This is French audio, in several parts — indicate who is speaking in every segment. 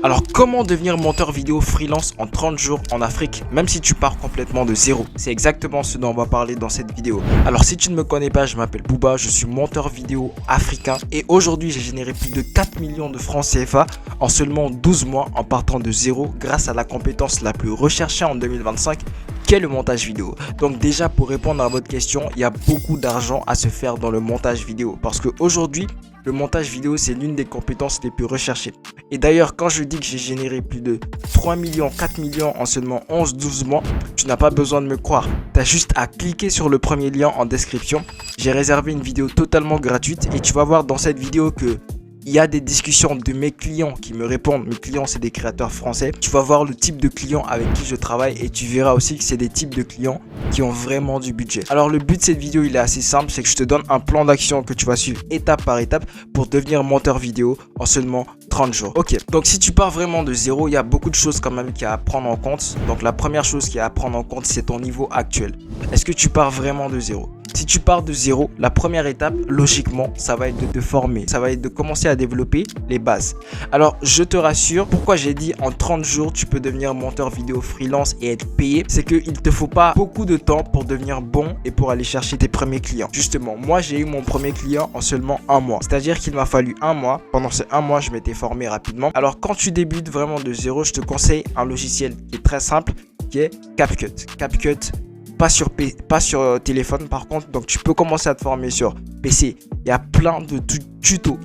Speaker 1: Alors comment devenir monteur vidéo freelance en 30 jours en Afrique, même si tu pars complètement de zéro? C'est exactement ce dont on va parler dans cette vidéo. Alors si tu ne me connais pas, je m'appelle Booba, je suis monteur vidéo africain et aujourd'hui j'ai généré plus de 4 millions de francs CFA en seulement 12 mois en partant de zéro grâce à la compétence la plus recherchée en 2025 qu'est le montage vidéo. Donc déjà pour répondre à votre question, il y a beaucoup d'argent à se faire dans le montage vidéo parce qu'aujourd'hui, le montage vidéo, c'est l'une des compétences les plus recherchées. Et d'ailleurs, quand je dis que j'ai généré plus de 3 millions, 4 millions en seulement 11-12 mois, tu n'as pas besoin de me croire. Tu as juste à cliquer sur le premier lien en description. J'ai réservé une vidéo totalement gratuite et tu vas voir dans cette vidéo que il y a des discussions de mes clients qui me répondent. Mes clients, c'est des créateurs français. Tu vas voir le type de clients avec qui je travaille et tu verras aussi que c'est des types de clients qui ont vraiment du budget. Alors, le but de cette vidéo, il est assez simple. C'est que je te donne un plan d'action que tu vas suivre étape par étape pour devenir monteur vidéo en seulement 30 jours. Ok, donc si tu pars vraiment de zéro, il y a beaucoup de choses quand même qu'il y a à prendre en compte. Donc, la première chose qu'il y a à prendre en compte, c'est ton niveau actuel. Est-ce que tu pars vraiment de zéro? Si tu pars de zéro, la première étape, logiquement, ça va être de te former. Ça va être de commencer à développer les bases. Alors, je te rassure, pourquoi j'ai dit en 30 jours, tu peux devenir monteur vidéo freelance et être payé, c'est qu'il ne te faut pas beaucoup de temps pour devenir bon et pour aller chercher tes premiers clients. Justement, moi, j'ai eu mon premier client en seulement un mois. C'est-à-dire qu'il m'a fallu un mois. Pendant ces un mois, je m'étais formé rapidement. Alors, quand tu débutes vraiment de zéro, je te conseille un logiciel qui est très simple, qui est CapCut. CapCut, pas sur téléphone par contre, donc tu peux commencer à te former sur PC. Il y a plein de tutos,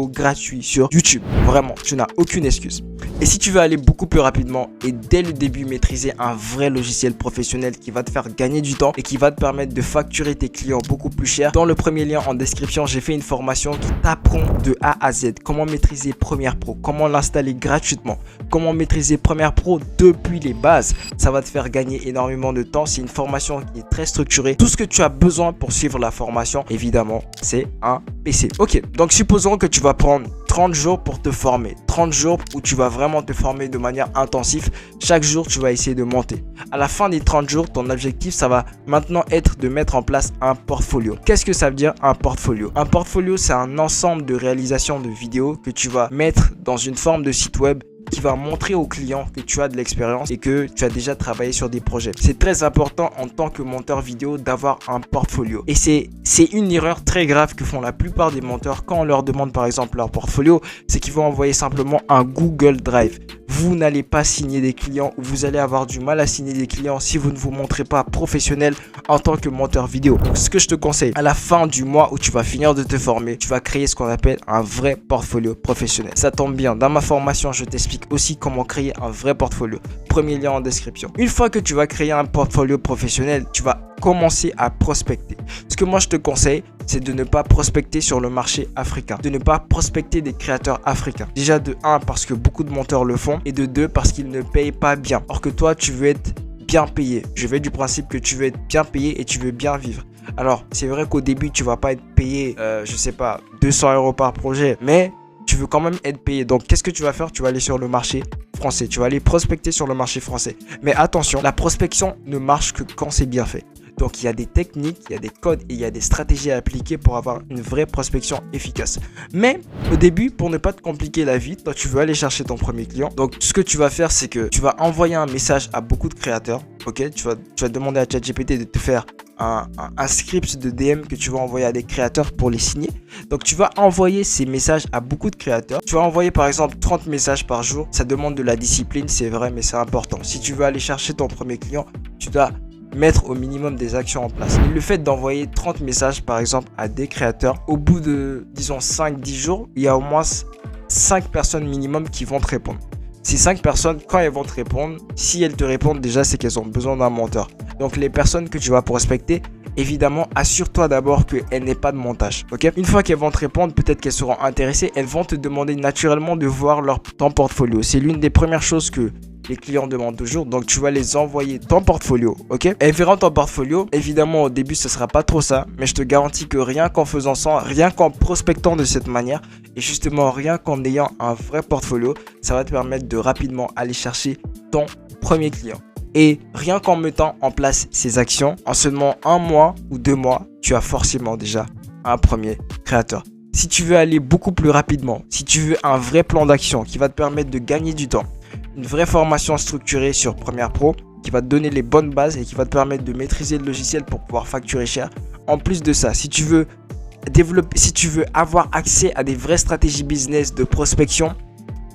Speaker 1: gratuits sur YouTube. Vraiment, tu n'as aucune excuse. Et si tu veux aller beaucoup plus rapidement et dès le début maîtriser un vrai logiciel professionnel qui va te faire gagner du temps et qui va te permettre de facturer tes clients beaucoup plus cher, dans le premier lien en description, j'ai fait une formation qui t'apprend de A à Z comment maîtriser Premiere Pro, comment l'installer gratuitement, comment maîtriser Premiere Pro depuis les bases. Ça va te faire gagner énormément de temps. C'est une formation qui est très structurée. Tout ce que tu as besoin pour suivre la formation, évidemment, c'est un PC. Ok, donc supposons que tu vas prendre 30 jours pour te former. 30 jours où tu vas vraiment te former de manière intensive. Chaque jour, tu vas essayer de monter. À la fin des 30 jours, ton objectif, ça va maintenant être de mettre en place un portfolio. Qu'est-ce que ça veut dire un portfolio? Un portfolio, c'est un ensemble de réalisations de vidéos que tu vas mettre dans une forme de site web qui va montrer aux clients que tu as de l'expérience et que tu as déjà travaillé sur des projets. C'est très important en tant que monteur vidéo d'avoir un portfolio. Et c'est une erreur très grave que font la plupart des monteurs quand on leur demande par exemple leur portfolio, c'est qu'ils vont envoyer simplement un Google Drive. Vous n'allez pas signer des clients ou vous allez avoir du mal à signer des clients si vous ne vous montrez pas professionnel en tant que monteur vidéo. Donc, ce que je te conseille, à la fin du mois où tu vas finir de te former, tu vas créer ce qu'on appelle un vrai portfolio professionnel. Ça tombe bien, dans ma formation, je t'explique aussi comment créer un vrai portfolio. Premier lien en description. Une fois que tu vas créer un portfolio professionnel, tu vas commencer à prospecter. Ce que moi je te conseille, c'est de ne pas prospecter sur le marché africain, de ne pas prospecter des créateurs africains. Déjà de 1 parce que beaucoup de monteurs le font et de 2 parce qu'ils ne payent pas bien. Or que toi tu veux être bien payé. Je vais du principe que tu veux être bien payé et tu veux bien vivre. Alors c'est vrai qu'au début tu vas pas être payé, je sais pas, 200 € par projet, mais tu veux quand même être payé. Donc qu'est-ce que tu vas faire? Tu vas aller sur le marché français, tu vas aller prospecter sur le marché français. Mais attention, la prospection ne marche que quand c'est bien fait. Donc il y a des techniques, il y a des codes et il y a des stratégies à appliquer pour avoir une vraie prospection efficace. Mais au début, pour ne pas te compliquer la vie, toi tu veux aller chercher ton premier client. Donc ce que tu vas faire, c'est que tu vas envoyer un message à beaucoup de créateurs. Ok, tu vas demander à ChatGPT de te faire un script de DM que tu vas envoyer à des créateurs pour les signer. Donc tu vas envoyer ces messages à beaucoup de créateurs. Tu vas envoyer par exemple 30 messages par jour. Ça demande de la discipline, c'est vrai, mais c'est important. Si tu veux aller chercher ton premier client, tu dois mettre au minimum des actions en place. Et le fait d'envoyer 30 messages par exemple à des créateurs, au bout de disons 5-10 jours, il y a au moins 5 personnes minimum qui vont te répondre. Ces 5 personnes, quand elles vont te répondre, si elles te répondent déjà, c'est qu'elles ont besoin d'un monteur. Donc les personnes que tu vas prospecter, évidemment, assure-toi d'abord qu'elles n'aient pas de montage. Ok? Une fois qu'elles vont te répondre, peut-être qu'elles seront intéressées, elles vont te demander naturellement de voir ton portfolio. C'est l'une des premières choses que les clients demandent toujours. Donc tu vas les envoyer ton portfolio, ok? Elles verront ton portfolio. Évidemment au début ce sera pas trop ça, mais je te garantis que rien qu'en faisant ça, rien qu'en prospectant de cette manière et justement rien qu'en ayant un vrai portfolio, ça va te permettre de rapidement aller chercher ton premier client. Et rien qu'en mettant en place ces actions, en seulement 1 mois ou 2 mois, tu as forcément déjà un premier créateur. Si tu veux aller beaucoup plus rapidement, si tu veux un vrai plan d'action qui va te permettre de gagner du temps, une vraie formation structurée sur Premiere Pro qui va te donner les bonnes bases et qui va te permettre de maîtriser le logiciel pour pouvoir facturer cher. En plus de ça, si tu veux avoir accès à des vraies stratégies business de prospection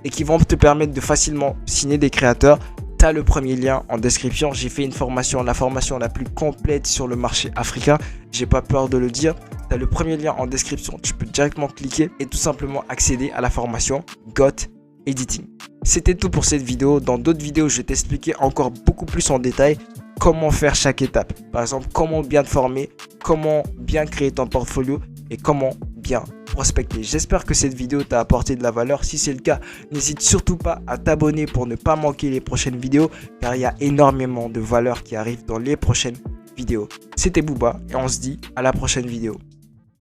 Speaker 1: et qui vont te permettre de facilement signer des créateurs, tu as le premier lien en description. J'ai fait une formation, la formation la plus complète sur le marché africain. J'ai pas peur de le dire. Tu as le premier lien en description. Tu peux directement cliquer et tout simplement accéder à la formation GOT Editing. C'était tout pour cette vidéo. Dans d'autres vidéos, je vais t'expliquer encore beaucoup plus en détail comment faire chaque étape. Par exemple, comment bien te former, comment bien créer ton portfolio et comment bien prospecter. J'espère que cette vidéo t'a apporté de la valeur. Si c'est le cas, n'hésite surtout pas à t'abonner pour ne pas manquer les prochaines vidéos car il y a énormément de valeur qui arrive dans les prochaines vidéos. C'était Booba et on se dit à la prochaine vidéo.